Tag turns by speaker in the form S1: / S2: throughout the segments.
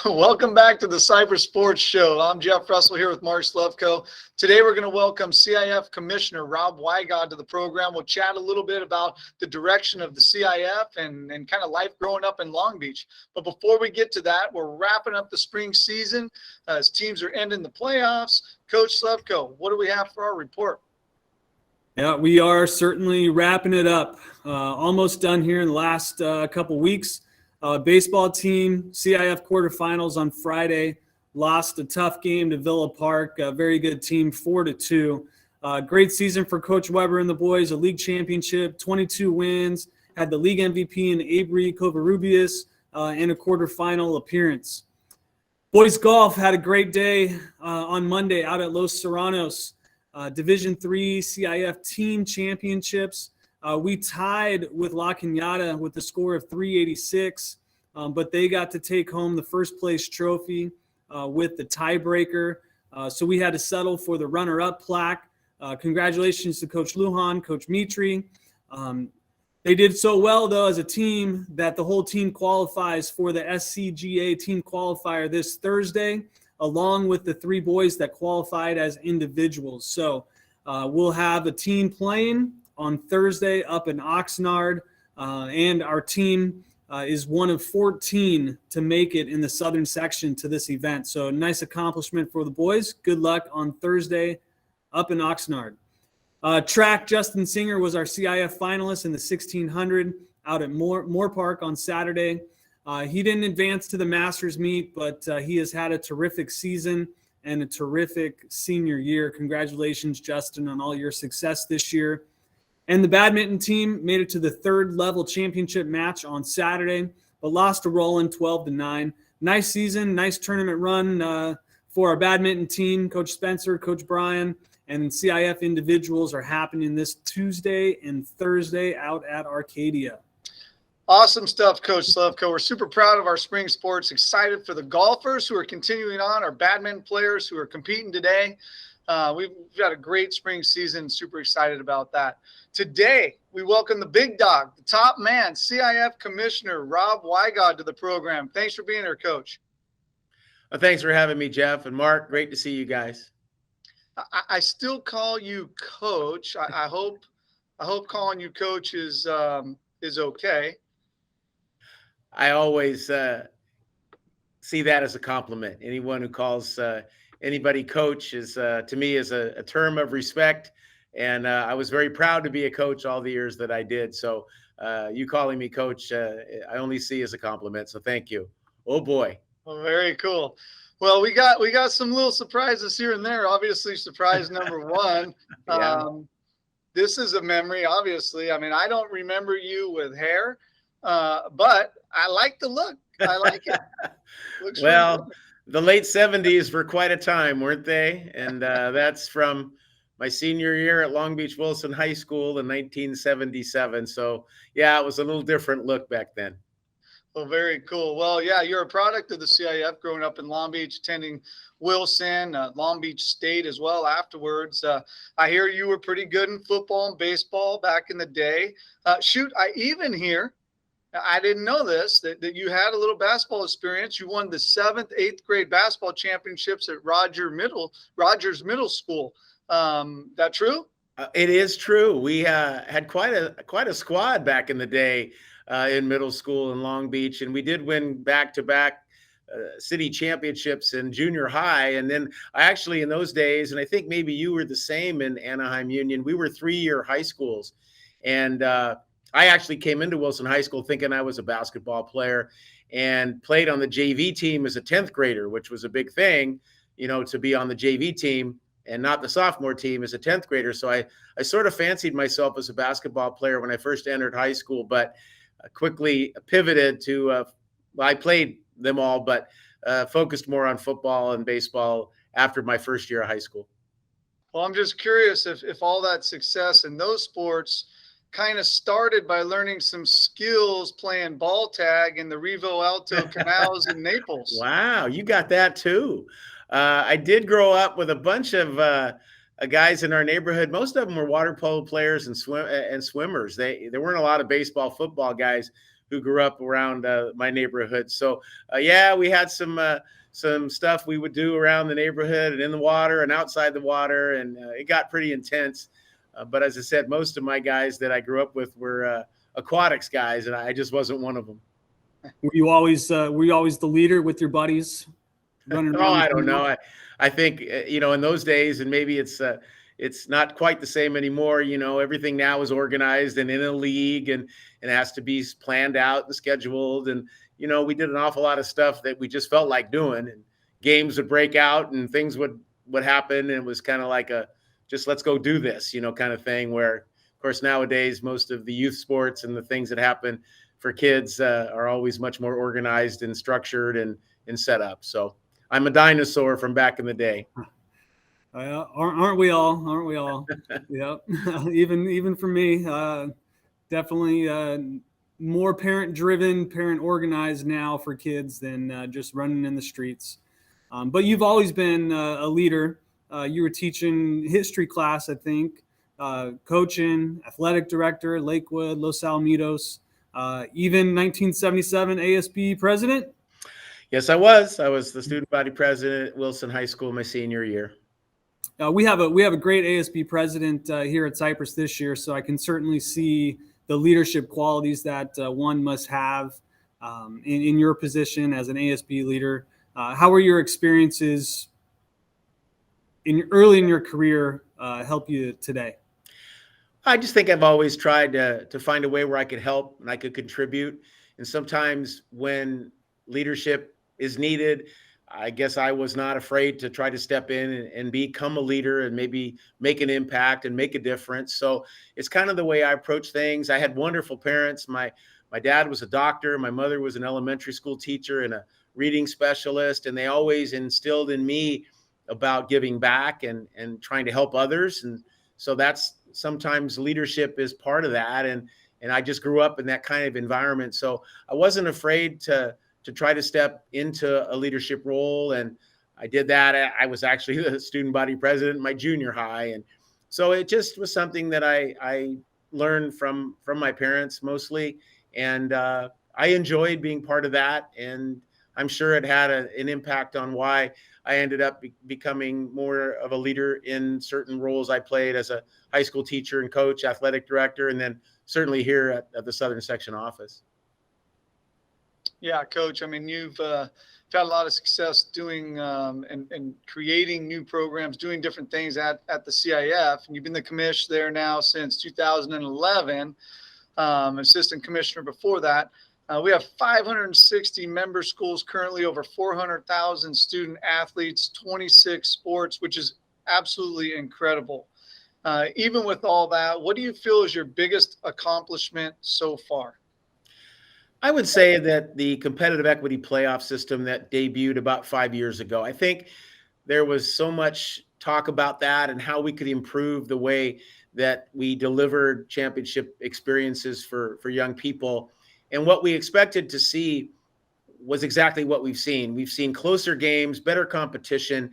S1: Welcome back to the Cypress Sports Show. I'm Jeff Russell here with Mark Slevcove. Today we're going to welcome CIF Commissioner Rob Wigod to the program. We'll chat a little bit about the direction of the CIF and kind of life growing up in Long Beach. But before we get to that, we're wrapping up the spring season as teams are ending the playoffs. Coach Slevcove, what do we have for our report?
S2: Yeah, we are certainly wrapping it up. Almost done here in the last couple weeks. Baseball team, CIF quarterfinals on Friday, lost a tough game to Villa Park. A very good team, 4-2. Great season for Coach Weber and the boys, a league championship, 22 wins, had the league MVP in Avery Covarrubias, and a quarterfinal appearance. Boys golf had a great day on Monday out at Los Serranos. Division III CIF team championships. We tied with La Cañada with the score of 386, but they got to take home the first place trophy with the tiebreaker. So we had to settle for the runner-up plaque. Congratulations to Coach Lujan, Coach Mitri. They did so well, though, as a team that the whole team qualifies for the SCGA team qualifier this Thursday, along with the 3 boys that qualified as individuals. So we'll have a team playing on Thursday up in Oxnard, and our team is one of 14 to make it in the southern section to this event. So nice accomplishment for the boys. Good luck on Thursday up in Oxnard. Track, Justin Singer was our CIF finalist in the 1600 out at Moore Park on Saturday. He didn't advance to the Masters meet, but he has had a terrific season and a terrific senior year. Congratulations, Justin, on all your success this year. And the badminton team made it to the 3rd level championship match on Saturday, but lost to Roland 12-9. Nice season, nice tournament run for our badminton team. Coach Spencer, Coach Brian, and CIF individuals are happening this Tuesday and Thursday out at Arcadia.
S1: Awesome stuff, Coach Slevcove. We're super proud of our spring sports, excited for the golfers who are continuing on, our badminton players who are competing today. We've got a great spring season, super excited about that. Today, we welcome the big dog, the top man, CIF Commissioner Rob Wigod to the program. Thanks for being here, Coach.
S3: Thanks for having me, Jeff and Mark. Great to see you guys.
S1: I still call you Coach. I hope calling you Coach is okay.
S3: I always see that as a compliment. Anyone who calls anybody coach is, to me, is a term of respect. And I was very proud to be a coach all the years that I did. So you calling me coach, I only see as a compliment. So thank you. Oh boy.
S1: Well, very cool. Well, we got some little surprises here and there. Obviously, surprise number one.
S3: Yeah.
S1: This is a memory, obviously. I mean, I don't remember you with hair, but I like the look. I like it. Looks
S3: Well,
S1: really
S3: the late 70s were quite a time, weren't they? And that's from my senior year at Long Beach Wilson High School in 1977. So, yeah, it was a little different look back then.
S1: Well, very cool. Well, yeah, you're a product of the CIF, growing up in Long Beach, attending Wilson, Long Beach State as well afterwards. I hear you were pretty good in football and baseball back in the day. Shoot, I even hear, I didn't know this, that you had a little basketball experience. You won the 7th, 8th grade basketball championships at Rogers Middle School. That true?
S3: It is true. We had quite a squad back in the day in middle school in Long Beach, and we did win back-to-back city championships in junior high. And then I actually, in those days, and I think maybe you were the same in Anaheim Union, we were 3-year high schools. And I actually came into Wilson High School thinking I was a basketball player and played on the JV team as a 10th grader, which was a big thing, to be on the JV team and not the sophomore team as a 10th grader. So I sort of fancied myself as a basketball player when I first entered high school, but quickly pivoted to, I played them all, but focused more on football and baseball after my first year of high school.
S1: Well, I'm just curious if all that success in those sports kind of started by learning some skills playing ball tag in the Revo Alto canals in Naples.
S3: Wow, you got that too. I did grow up with a bunch of guys in our neighborhood. Most of them were water polo players and swimmers. There weren't a lot of baseball, football guys. who grew up around my neighborhood. So yeah, we had some stuff we would do around the neighborhood and in the water and outside the water, and it got pretty intense. But as I said, most of my guys that I grew up with were aquatics guys, and I just wasn't one of them.
S2: Were you always the leader with your buddies running around?
S3: Oh, I don't know. I think in those days, and maybe it's not quite the same anymore. Everything now is organized and in a league, and it has to be planned out and scheduled. And we did an awful lot of stuff that we just felt like doing, and games would break out and things would happen, and it was kind of like just let's go do this, kind of thing. Where, of course, nowadays most of the youth sports and the things that happen for kids are always much more organized and structured and set up. So I'm a dinosaur from back in the day.
S2: Aren't we all? Aren't we all? Yep. Even for me, definitely more parent-driven, parent-organized now for kids than just running in the streets. But you've always been a leader. You were teaching history class, I think, coaching, athletic director, Lakewood, Los Alamitos, even 1977 ASB president.
S3: Yes, I was. I was the student body president at Wilson High School my senior year.
S2: We have a great ASB president here at Cypress this year, so I can certainly see the leadership qualities that one must have in your position as an ASB leader. How were your experiences early in your career help you today?
S3: I just think I've always tried to find a way where I could help and I could contribute. And sometimes when leadership is needed, I guess I was not afraid to try to step in and become a leader and maybe make an impact and make a difference. So it's kind of the way I approach things. I had wonderful parents. My dad was a doctor. My mother was an elementary school teacher and a reading specialist. And they always instilled in me about giving back and trying to help others. And so that's sometimes leadership is part of that. And I just grew up in that kind of environment. So I wasn't afraid to try to step into a leadership role. And I did that. I was actually the student body president in my junior high. And so it just was something that I learned from my parents mostly. And I enjoyed being part of that. And I'm sure it had an impact on why I ended up becoming more of a leader in certain roles I played as a high school teacher and coach, athletic director, and then certainly here at the Southern Section office.
S1: Yeah, Coach. I mean, you've had a lot of success doing and creating new programs, doing different things at the CIF, and you've been the commissioner there now since 2011, assistant commissioner before that. We have 560 member schools currently, over 400,000 student athletes, 26 sports, which is absolutely incredible. Even with all that, what do you feel is your biggest accomplishment so far?
S3: I would say that the competitive equity playoff system that debuted about 5 years ago, I think there was so much talk about that and how we could improve the way that we delivered championship experiences for young people. And what we expected to see was exactly what we've seen. We've seen closer games, better competition.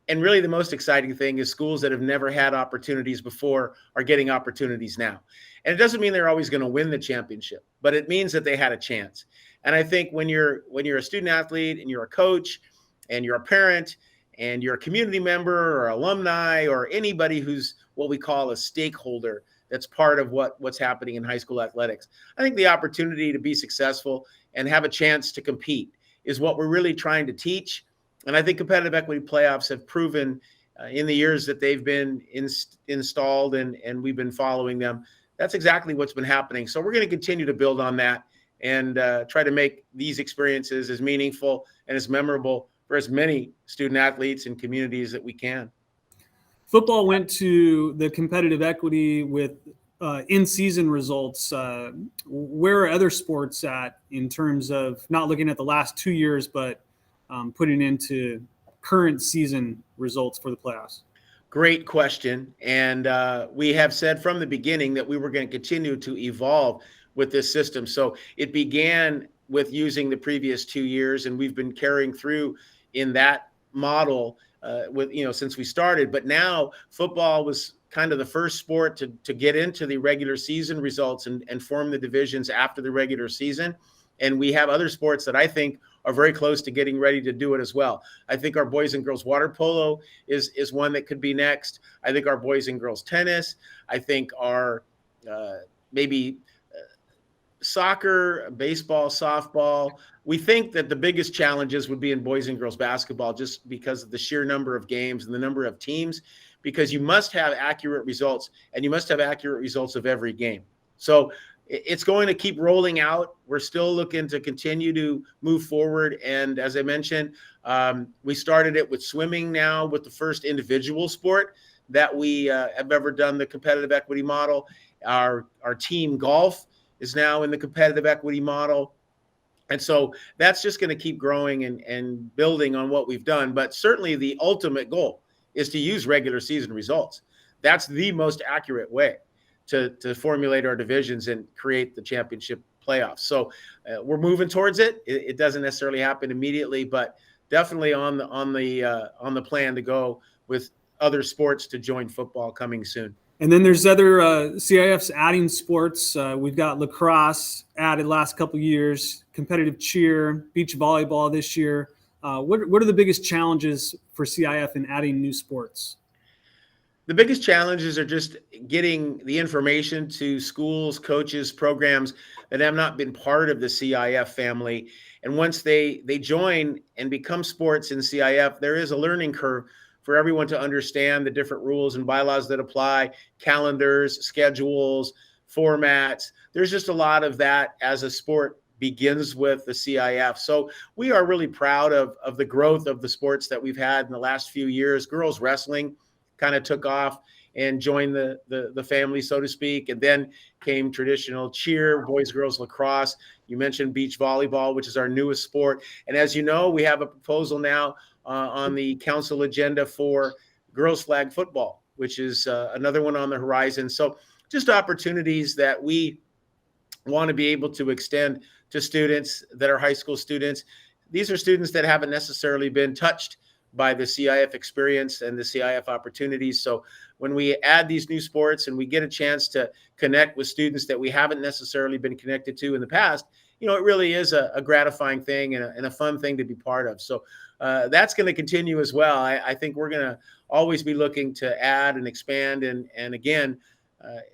S3: And really the most exciting thing is schools that have never had opportunities before are getting opportunities now. And it doesn't mean they're always going to win the championship, but it means that they had a chance. And I think when you're a student athlete and you're a coach and you're a parent and you're a community member or alumni or anybody who's what we call a stakeholder that's part of what's happening in high school athletics, I think the opportunity to be successful and have a chance to compete is what we're really trying to teach. And I think competitive equity playoffs have proven in the years that they've been installed and we've been following them, that's exactly what's been happening. So we're going to continue to build on that and try to make these experiences as meaningful and as memorable for as many student athletes and communities that we can.
S2: Football went to the competitive equity with in-season results. Where are other sports at in terms of not looking at the last 2 years, but putting into current season results for the playoffs?
S3: Great question. And we have said from the beginning that we were going to continue to evolve with this system. So it began with using the previous 2 years, and we've been carrying through in that model since we started. But now football was kind of the first sport to get into the regular season results and form the divisions after the regular season. And we have other sports that I think are very close to getting ready to do it as well. I think our boys and girls water polo is one that could be next. I think our boys and girls tennis. I think our maybe soccer, baseball, softball. We think that the biggest challenges would be in boys and girls basketball, just because of the sheer number of games and the number of teams, because you must have accurate results, and you must have accurate results of every game. So it's going to keep rolling out. We're still looking to continue to move forward. And as I mentioned, we started it with swimming now, with the first individual sport that we have ever done the competitive equity model. Our team golf is now in the competitive equity model. And so that's just going to keep growing and building on what we've done. But certainly the ultimate goal is to use regular season results. That's the most accurate way to formulate our divisions and create the championship playoffs. So we're moving towards it. It doesn't necessarily happen immediately, but definitely on the plan to go with other sports to join football coming soon.
S2: And then there's other CIFs adding sports. We've got lacrosse added last couple of years, competitive cheer, beach volleyball this year. What are the biggest challenges for CIF in adding new sports?
S3: The biggest challenges are just getting the information to schools, coaches, programs that have not been part of the CIF family. And once they join and become sports in CIF, there is a learning curve for everyone to understand the different rules and bylaws that apply, calendars, schedules, formats. There's just a lot of that as a sport begins with the CIF. So we are really proud of the growth of the sports that we've had in the last few years. Girls wrestling kind of took off and joined the family, so to speak. And then came traditional cheer, boys, girls lacrosse. You mentioned beach volleyball, which is our newest sport. And as you know, we have a proposal now on the council agenda for girls flag football, which is another one on the horizon. So just opportunities that we want to be able to extend to students that are high school students. These are students that haven't necessarily been touched by the CIF experience and the CIF opportunities. So when we add these new sports and we get a chance to connect with students that we haven't necessarily been connected to in the past, it really is a gratifying thing and a fun thing to be part of. So that's going to continue as well. I think we're going to always be looking to add and expand. And again,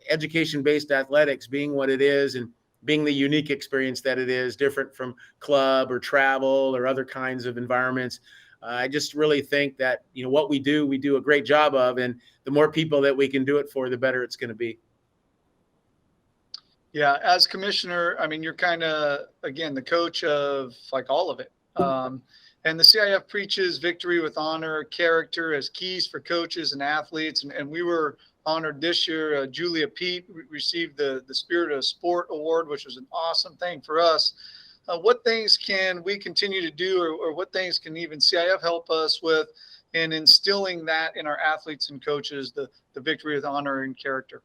S3: education-based athletics being what it is and being the unique experience that it is, different from club or travel or other kinds of environments. I just really think that, what we do a great job of, and the more people that we can do it for, the better it's going to be.
S1: Yeah. As commissioner, I mean, you're kind of, again, the coach of like all of it. And the CIF preaches victory with honor, character as keys for coaches and athletes. And we were honored this year. Julia Pete received the Spirit of Sport Award, which was an awesome thing for us. What things can we continue to do, or what things can even CIF help us with in instilling that in our athletes and coaches, the victory with honor and character?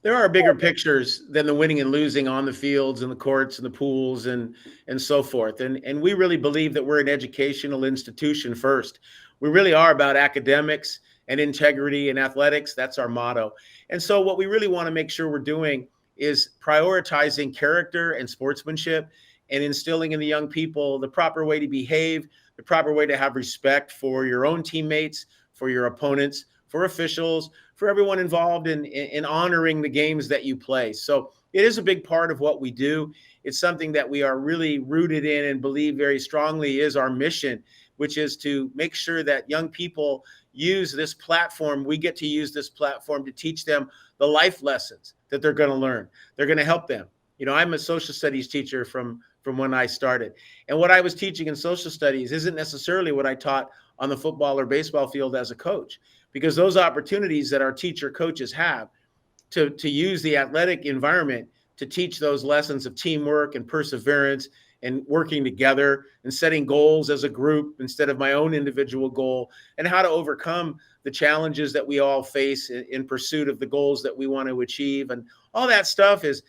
S3: There are bigger pictures than the winning and losing on the fields and the courts and the pools and so forth. And we really believe that we're an educational institution first. We really are about academics and integrity and athletics. That's our motto. And so what we really want to make sure we're doing is prioritizing character and sportsmanship and instilling in the young people the proper way to behave, the proper way to have respect for your own teammates, for your opponents, for officials, for everyone involved in honoring the games that you play. So it is a big part of what we do. It's something that we are really rooted in and believe very strongly is our mission, which is to make sure that young people use this platform. We get to use this platform to teach them the life lessons that they're going to learn. They're going to help them. I'm a social studies teacher from when I started. And what I was teaching in social studies isn't necessarily what I taught on the football or baseball field as a coach, because those opportunities that our teacher coaches have to use the athletic environment to teach those lessons of teamwork and perseverance and working together and setting goals as a group instead of my own individual goal, and how to overcome the challenges that we all face in pursuit of the goals that we want to achieve. And all that stuff is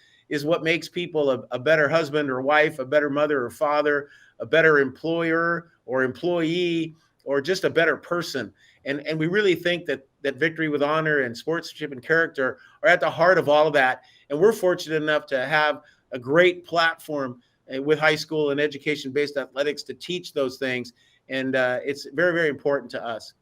S3: what makes people a better husband or wife, a better mother or father, a better employer or employee, or just a better person. And we really think that that victory with honor and sportsmanship and character are at the heart of all of that. And we're fortunate enough to have a great platform with high school and education-based athletics to teach those things. And it's very, very important to us.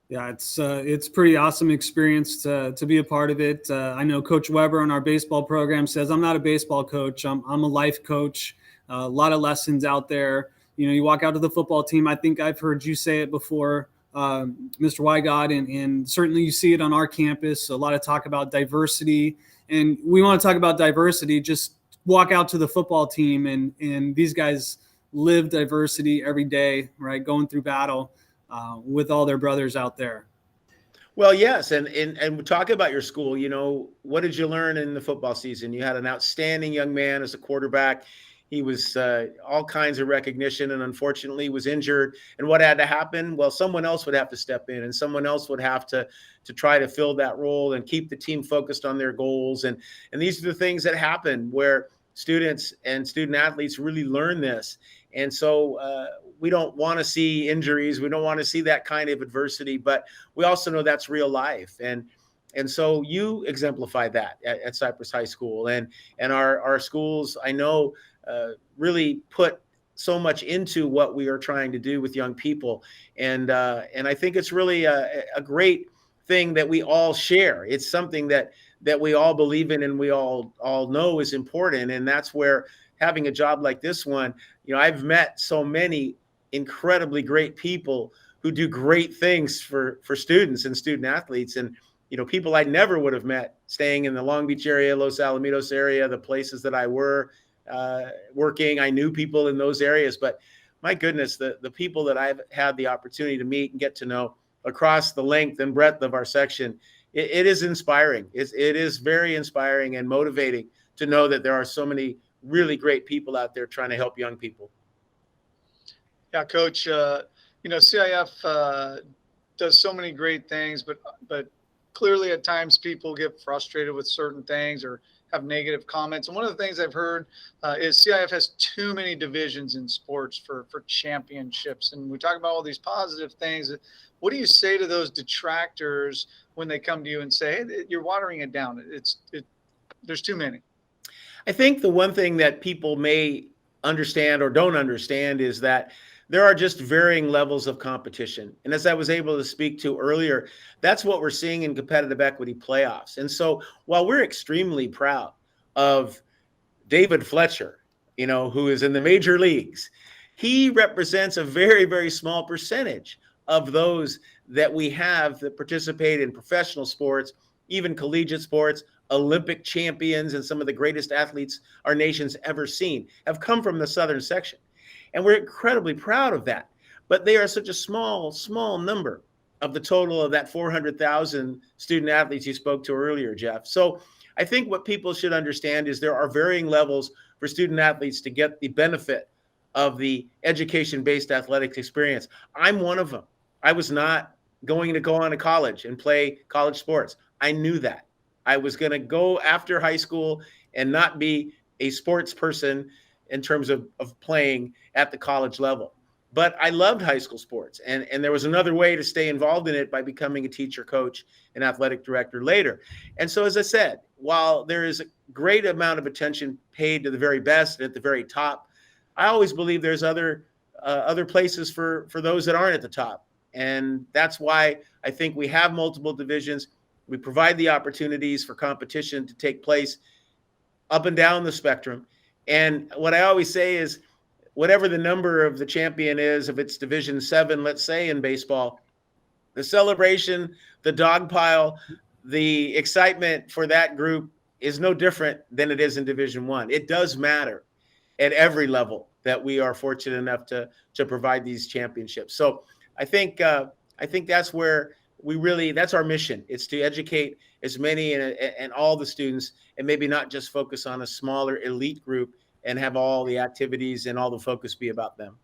S2: Yeah, it's pretty awesome experience to be a part of it. I know Coach Weber on our baseball program says, I'm not a baseball coach. I'm a life coach. A lot of lessons out there. You know, you walk out to the football team. I think I've heard you say it before, Mr. Wigod, and certainly you see it on our campus. A lot of talk about diversity, and we want to talk about diversity. Just walk out to the football team, and these guys live diversity every day, right? Going through battle with all their brothers out there.
S3: Well, yes. And talk about your school. You know, what did you learn in the football season? You had an outstanding young man as a quarterback. He was all kinds of recognition and unfortunately was injured. And what had to happen? Well, someone else would have to step in and someone else would have to try to fill that role and keep the team focused on their goals. And these are the things that happen where students and student athletes really learn this. And so we don't want to see injuries. We don't want to see that kind of adversity, but we also know that's real life. And so you exemplify that at Cypress High School, and our schools, I know, really put so much into what we are trying to do with young people. And I think it's really a great thing that we all share. It's something that we all believe in and we all know is important. And that's where having a job like this one, you know, I've met so many incredibly great people who do great things for students and student athletes. And, you know, people I never would have met staying in the Long Beach area, Los Alamitos area, the places that I were working. I knew people in those areas, but my goodness, the people that I've had the opportunity to meet and get to know across the length and breadth of our section, it is inspiring. It is very inspiring and motivating to know that there are so many really great people out there trying to help young people.
S1: Yeah, Coach, you know, CIF does so many great things, but clearly at times people get frustrated with certain things or have negative comments. And one of the things I've heard is CIF has too many divisions in sports for championships. And we talk about all these positive things. What do you say to those detractors when they come to you and say, hey, you're watering it down? There's too many.
S3: I think the one thing that people may understand or don't understand is that there are just varying levels of competition. And as I was able to speak to earlier, that's what we're seeing in competitive equity playoffs. And so while we're extremely proud of David Fletcher, you know, who is in the major leagues, he represents a very, very small percentage of those that we have that participate in professional sports, even collegiate sports. Olympic champions and some of the greatest athletes our nation's ever seen have come from the southern section. And we're incredibly proud of that. But they are such a small, small number of the total of that 400,000 student athletes you spoke to earlier, Jeff. So I think what people should understand is there are varying levels for student athletes to get the benefit of the education-based athletics experience. I'm one of them. I was not going to go on to college and play college sports. I knew that. I was going to go after high school and not be a sports person in terms of playing at the college level. But I loved high school sports. And there was another way to stay involved in it by becoming a teacher, coach, and athletic director later. And so, as I said, while there is a great amount of attention paid to the very best and at the very top, I always believe there's other places for those that aren't at the top. And that's why I think we have multiple divisions. We provide the opportunities for competition to take place up and down the spectrum. And what I always say is, whatever the number of the champion is, if it's Division 7, let's say in baseball, the celebration, the dog pile, the excitement for that group is no different than it is in Division 1. It does matter at every level that we are fortunate enough to provide these championships. So I think that's where that's our mission. It's to educate as many and all the students, and maybe not just focus on a smaller elite group and have all the activities and all the focus be about them.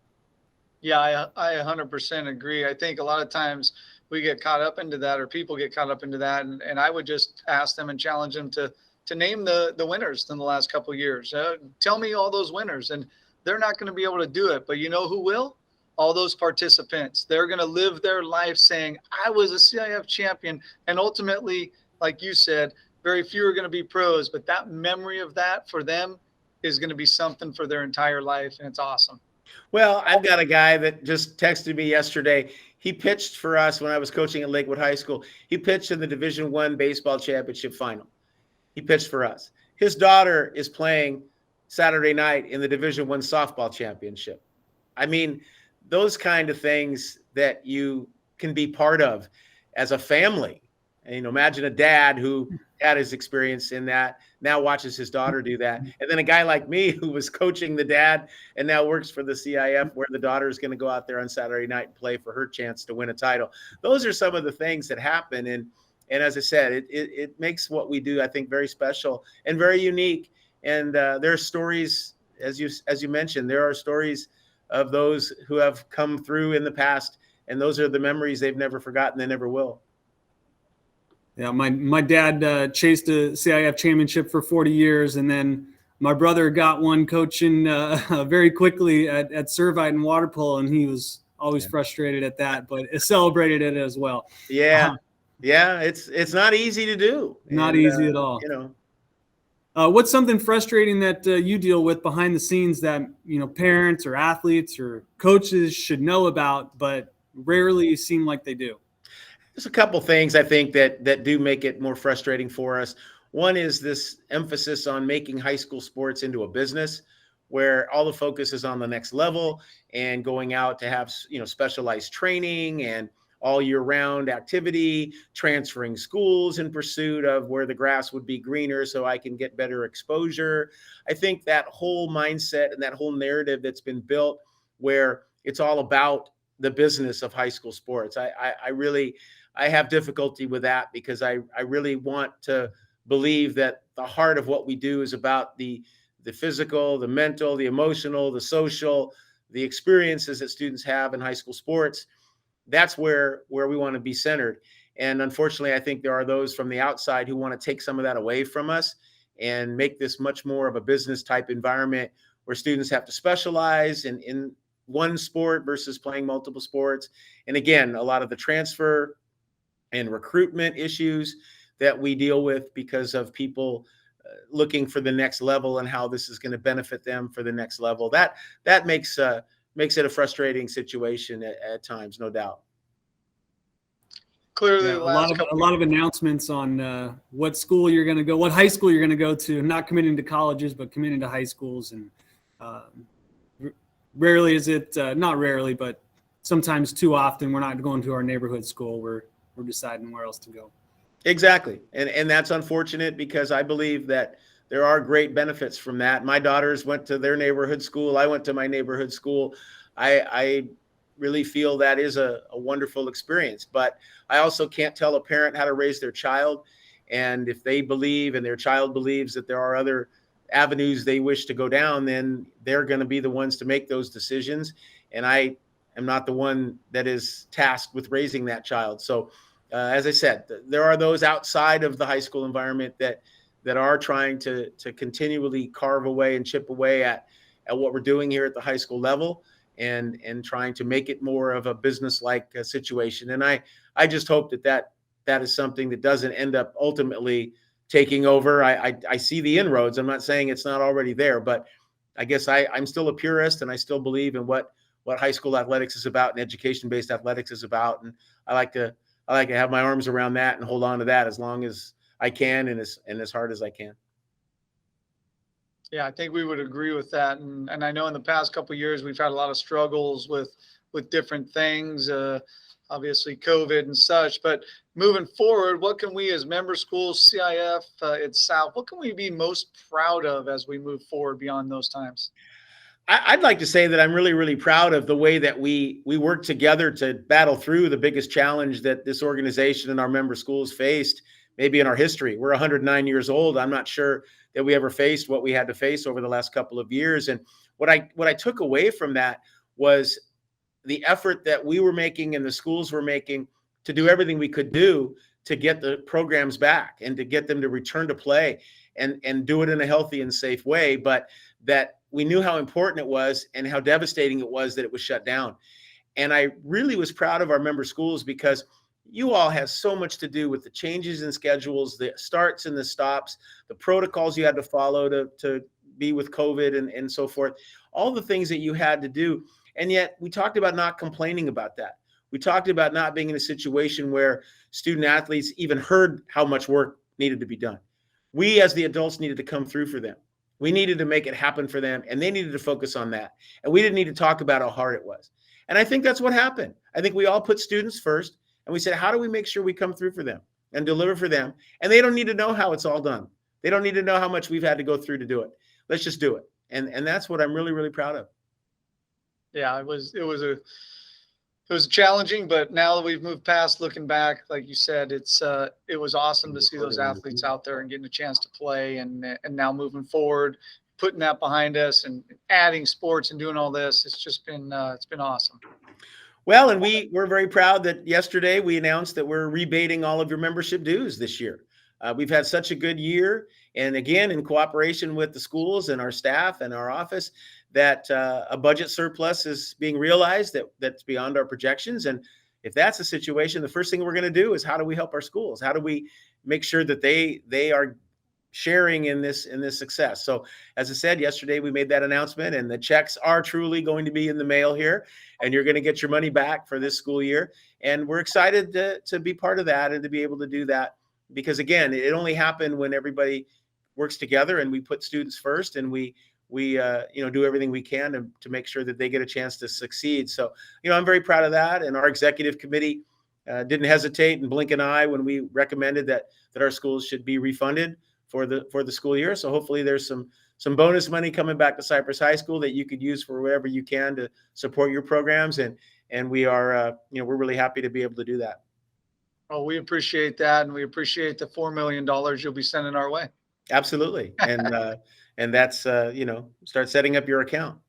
S1: Yeah, I 100% agree. I think a lot of times we get caught up into that, or people get caught up into that. And I would just ask them and challenge them to name the winners in the last couple of years. Tell me all those winners, and they're not going to be able to do it. But you know who will? all those participants, they're going to live their life saying, I was a CIF champion. And ultimately, like you said, very few are going to be pros, but that memory of that for them is going to be something for their entire life. And it's awesome.
S3: Well, I've got a guy that just texted me yesterday. He pitched for us when I was coaching at Lakewood High School. He pitched in the Division I baseball championship final. He pitched for us. His daughter is playing Saturday night in the Division I softball championship. I mean, those kind of things that you can be part of as a family. And, imagine a dad who had his experience in that, now watches his daughter do that. And then a guy like me who was coaching the dad and now works for the CIF, where the daughter is going to go out there on Saturday night and play for her chance to win a title. Those are some of the things that happen. And as I said, it makes what we do, I think, very special and very unique. And there are stories, as you mentioned, there are stories of those who have come through in the past, and those are the memories they've never forgotten. They never will.
S2: Yeah, my dad chased a CIF championship for 40 years, and then my brother got one coaching very quickly at Servite and water polo, and he was always frustrated at that, but celebrated it as well.
S3: Yeah, it's not easy to do.
S2: Not easy at all. What's something frustrating that you deal with behind the scenes that parents or athletes or coaches should know about, but rarely seem like they do?
S3: There's a couple things I think that do make it more frustrating for us. One is this emphasis on making high school sports into a business, where all the focus is on the next level and going out to have specialized training and all year round activity, transferring schools in pursuit of where the grass would be greener so I can get better exposure. I think that whole mindset and that whole narrative that's been built, where it's all about the business of high school sports, I have difficulty with that, because I really want to believe that the heart of what we do is about the physical, the mental, the emotional, the social, the experiences that students have in high school sports. That's where we want to be centered. And unfortunately, I think there are those from the outside who want to take some of that away from us and make this much more of a business type environment, where students have to specialize in one sport versus playing multiple sports. And again, a lot of the transfer and recruitment issues that we deal with because of people looking for the next level and how this is going to benefit them for the next level. That makes it a frustrating situation at times, no doubt.
S1: Clearly,
S2: a lot of announcements on what school you're going to go, what high school you're going to go to, not committing to colleges, but committing to high schools. And rarely is it, not rarely, but sometimes too often, we're not going to our neighborhood school. We're deciding where else to go.
S3: Exactly. And that's unfortunate, because I believe that there are great benefits from that. My daughters went to their neighborhood school. I went to my neighborhood school. I really feel that is a wonderful experience, but I also can't tell a parent how to raise their child. And if they believe and their child believes that there are other avenues they wish to go down, then they're going to be the ones to make those decisions. And I am not the one that is tasked with raising that child. So as I said, there are those outside of the high school environment that are trying to continually carve away and chip away at what we're doing here at the high school level, and trying to make it more of a business-like situation. And I just hope that is something that doesn't end up ultimately taking over. I see the inroads. I'm not saying it's not already there, but I guess I'm still a purist, and I still believe in what high school athletics is about and education-based athletics is about. And I like to have my arms around that and hold on to that as long as I can, and as hard as I can.
S1: Yeah, I think we would agree with that. And I know in the past couple of years, we've had a lot of struggles with different things, obviously COVID and such. But moving forward, what can we as member schools, CIF itself, what can we be most proud of as we move forward beyond those times?
S3: I'd like to say that I'm really, really proud of the way that we work together to battle through the biggest challenge that this organization and our member schools faced, maybe in our history. We're 109 years old. I'm not sure that we ever faced what we had to face over the last couple of years. And what I took away from that was the effort that we were making and the schools were making to do everything we could do to get the programs back and to get them to return to play and do it in a healthy and safe way. But that we knew how important it was and how devastating it was that it was shut down. And I really was proud of our member schools because you all have so much to do with the changes in schedules, the starts and the stops, the protocols you had to follow to be with COVID and so forth, all the things that you had to do. And yet we talked about not complaining about that. We talked about not being in a situation where student athletes even heard how much work needed to be done. We as the adults needed to come through for them. We needed to make it happen for them, and they needed to focus on that. And we didn't need to talk about how hard it was. And I think that's what happened. I think we all put students first, and we said, how do we make sure we come through for them and deliver for them? And they don't need to know how it's all done. They don't need to know how much we've had to go through to do it. Let's just do it. And that's what I'm really, really proud of.
S1: Yeah, it was challenging, but now that we've moved past looking back, like you said, it was awesome to see those athletes out there and getting a chance to play, and now moving forward, putting that behind us and adding sports and doing all this. It's just been it's been awesome.
S3: Well, and we're very proud that yesterday we announced that we're rebating all of your membership dues this year. We've had such a good year, and again, in cooperation with the schools and our staff and our office, that a budget surplus is being realized that's beyond our projections. And if that's the situation, the first thing we're going to do is how do we help our schools? How do we make sure that they are sharing in this success? So as I said, yesterday we made that announcement, and the checks are truly going to be in the mail here, and you're going to get your money back for this school year. And we're excited to be part of that and to be able to do that, because again, it only happened when everybody works together and we put students first, and we do everything we can to make sure that they get a chance to succeed. So, I'm very proud of that. And our executive committee didn't hesitate and blink an eye when we recommended that our schools should be refunded for the school year. So hopefully there's some bonus money coming back to Cypress High School that you could use for whatever you can to support your programs. And we are, we're really happy to be able to do that.
S1: Oh, we appreciate that. And we appreciate the $4 million you'll be sending our way.
S3: Absolutely. And that's, start setting up your account.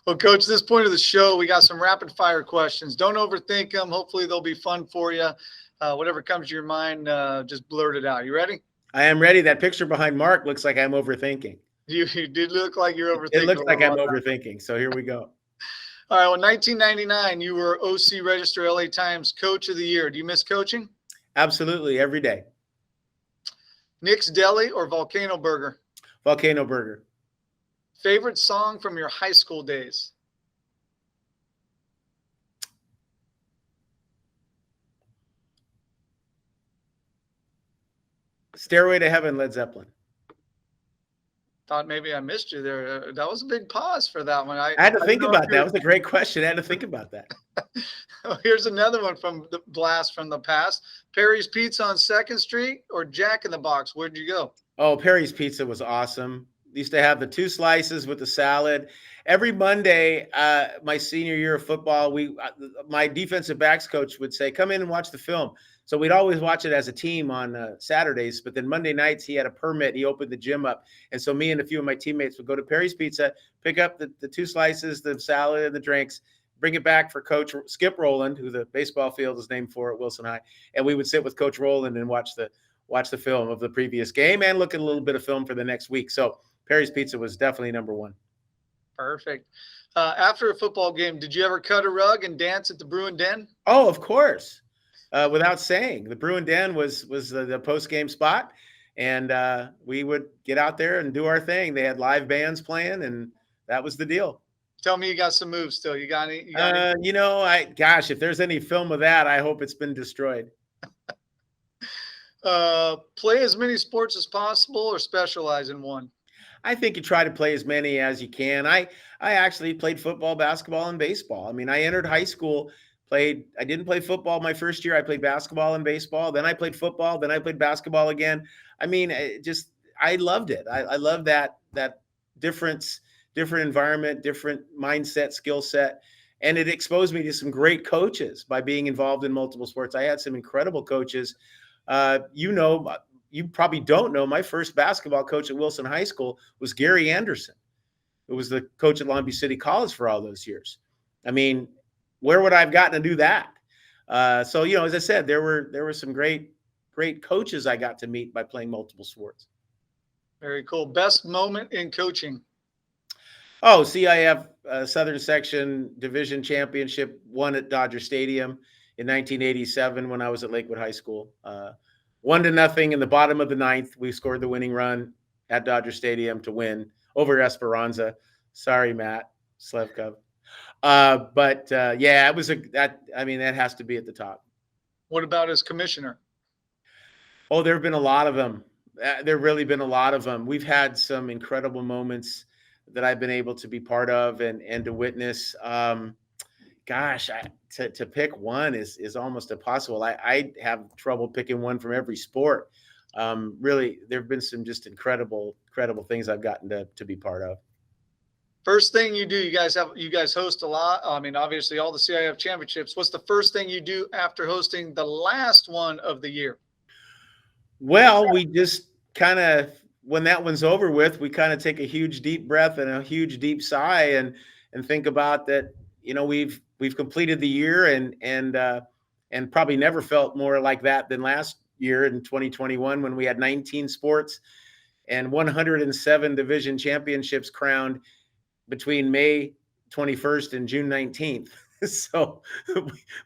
S1: Well, Coach, at this point of the show, we got some rapid fire questions. Don't overthink them. Hopefully they'll be fun for you. Whatever comes to your mind, just blurt it out. You ready?
S3: I am ready. That picture behind Mark looks like I'm overthinking.
S1: You did look like you're overthinking.
S3: It looks like I'm overthinking. So here we go.
S1: All right. Well, 1999, you were OC Register LA Times Coach of the Year. Do you miss coaching?
S3: Absolutely. Every day.
S1: Nick's Deli or Volcano Burger?
S3: Volcano Burger.
S1: Favorite song from your high school days?
S3: Stairway to Heaven, Led Zeppelin.
S1: Thought maybe I missed you there. That was a big pause for that one.
S3: I had to think about that. That was a great question. I had to think about that.
S1: Here's another one from the blast from the past. Perry's Pizza on 2nd Street or Jack in the Box? Where'd you go?
S3: Oh, Perry's Pizza was awesome. Used to have the 2 slices with the salad. Every Monday, my senior year of football, my defensive backs coach would say, come in and watch the film. So we'd always watch it as a team on Saturdays, but then Monday nights he had a permit. He opened the gym up. And so me and a few of my teammates would go to Perry's Pizza, pick up the 2 slices, the salad and the drinks, bring it back for Coach Skip Rowland, who the baseball field is named for at Wilson High. And we would sit with Coach Rowland and watch the film of the previous game and look at a little bit of film for the next week. So Perry's Pizza was definitely number 1.
S1: Perfect. After a football game, did you ever cut a rug and dance at the Bruin Den?
S3: Oh, of course. Without saying, the Bruin Den was the post-game spot, and we would get out there and do our thing. They had live bands playing, and that was the deal.
S1: Tell me you got some moves still. You got any?
S3: Gosh, if there's any film of that, I hope it's been destroyed.
S1: Play as many sports as possible or specialize in one?
S3: I think you try to play as many as you can. I actually played football, basketball, and baseball. I mean, I entered high school, I didn't play football my first year. I played basketball and baseball. Then I played football. Then I played basketball again. I mean, I loved it. I love that different environment, different mindset, skill set. And it exposed me to some great coaches by being involved in multiple sports. I had some incredible coaches. You probably don't know, my first basketball coach at Wilson High School was Gary Anderson, who was the coach at Long Beach City College for all those years. I mean, where would I have gotten to do that? So, as I said, there were some great coaches I got to meet by playing multiple sports.
S1: Very cool. Best moment in coaching?
S3: Oh, CIF Southern Section Division Championship won at Dodger Stadium in 1987 when I was at Lakewood High School. 1-0 in the bottom of the ninth. We scored the winning run at Dodger Stadium to win over Esperanza. Sorry, Matt Slevcove. Yeah, it was that has to be at the top.
S1: What about as commissioner?
S3: Oh, there have been a lot of them. There really been a lot of them. We've had some incredible moments that I've been able to be part of and to witness. To pick one is almost impossible. I have trouble picking one from every sport. Really, there have been some just incredible things I've gotten to be part of.
S1: First thing you do, you guys host a lot. I mean, obviously all the CIF championships. What's the first thing you do after hosting the last one of the year? Well,
S3: we just kind of, when that one's over with, we kind of take a huge deep breath and a huge deep sigh and think about that. We've completed the year and probably never felt more like that than last year in 2021 when we had 19 sports and 107 division championships crowned between May 21st and June 19th. So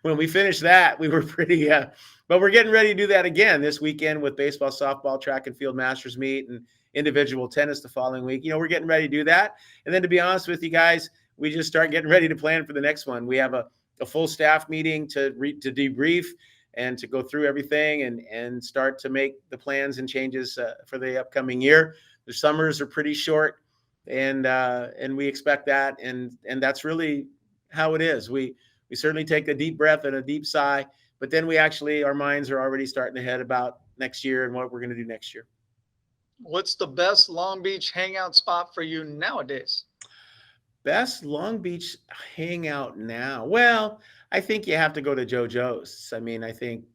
S3: when we finished that, we were pretty, but we're getting ready to do that again this weekend with baseball, softball, track and field masters meet and individual tennis the following week. We're getting ready to do that. And then to be honest with you guys, we just start getting ready to plan for the next one. We have a full staff meeting to debrief and to go through everything and start to make the plans and changes for the upcoming year. The summers are pretty short and we expect that. And that's really how it is. We certainly take a deep breath and a deep sigh, but then our minds are already starting to head about next year and what we're going to do next year.
S1: What's the best Long Beach hangout spot for you nowadays?
S3: Best Long Beach hangout now? Well, I think you have to go to JoJo's. I mean, I think,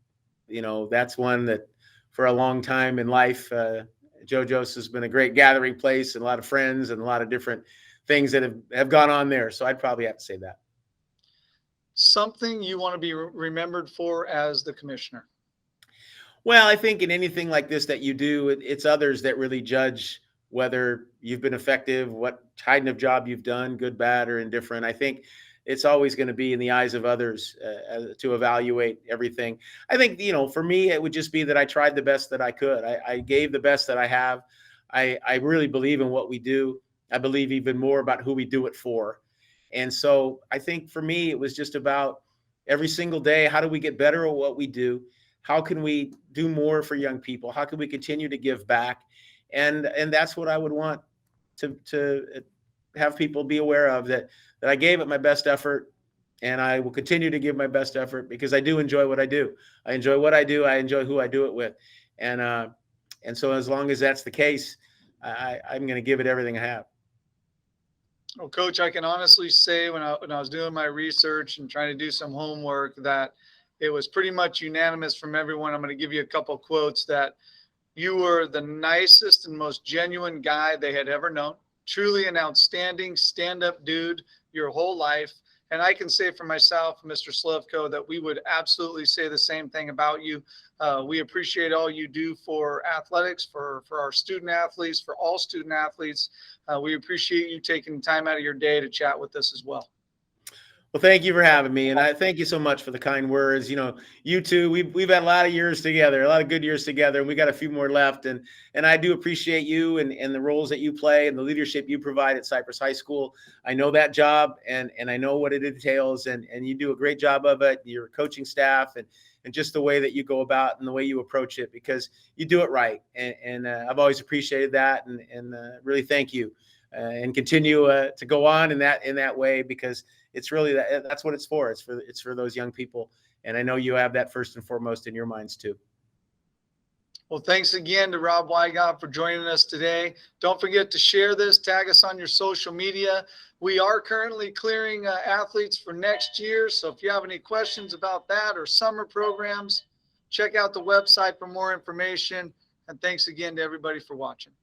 S3: that's one that for a long time in life, JoJo's has been a great gathering place and a lot of friends and a lot of different things that have gone on there. So I'd probably have to say that.
S1: Something you want to be remembered for as the commissioner?
S3: Well, I think in anything like this that you do, it's others that really judge whether you've been effective, what kind of job you've done, good, bad, or indifferent. I think it's always going to be in the eyes of others to evaluate everything. I think, for me, it would just be that I tried the best that I could. I gave the best that I have. I really believe in what we do. I believe even more about who we do it for. And so I think for me, it was just about every single day, how do we get better at what we do? How can we do more for young people? How can we continue to give back? And that's what I would want to have people be aware of, that I gave it my best effort, and I will continue to give my best effort because I do enjoy what I do. I enjoy what I do. I enjoy who I do it with. And so as long as that's the case, I'm going to give it everything I have.
S1: Well, Coach, I can honestly say when I was doing my research and trying to do some homework that it was pretty much unanimous from everyone. I'm going to give you a couple quotes that you were the nicest and most genuine guy they had ever known. Truly an outstanding stand-up dude your whole life. And I can say for myself, Mr. Slevcove, that we would absolutely say the same thing about you. We appreciate all you do for athletics, for our student athletes, for all student athletes. We appreciate you taking time out of your day to chat with us as well.
S3: Well, thank you for having me. And I thank you so much for the kind words. You two, we've had a lot of years together, a lot of good years together, and we got a few more left. And I do appreciate you and the roles that you play and the leadership you provide at Cypress High School. I know that job and I know what it entails, and you do a great job of it, your coaching staff and just the way that you go about and the way you approach it, because you do it right. And I've always appreciated that and really thank you and continue to go on in that way, because it's really that's what it's for. It's for those young people. And I know you have that first and foremost in your minds too.
S1: Well, thanks again to Rob Wigod for joining us today. Don't forget to share this, tag us on your social media. We are currently clearing athletes for next year. So if you have any questions about that or summer programs, check out the website for more information. And thanks again to everybody for watching.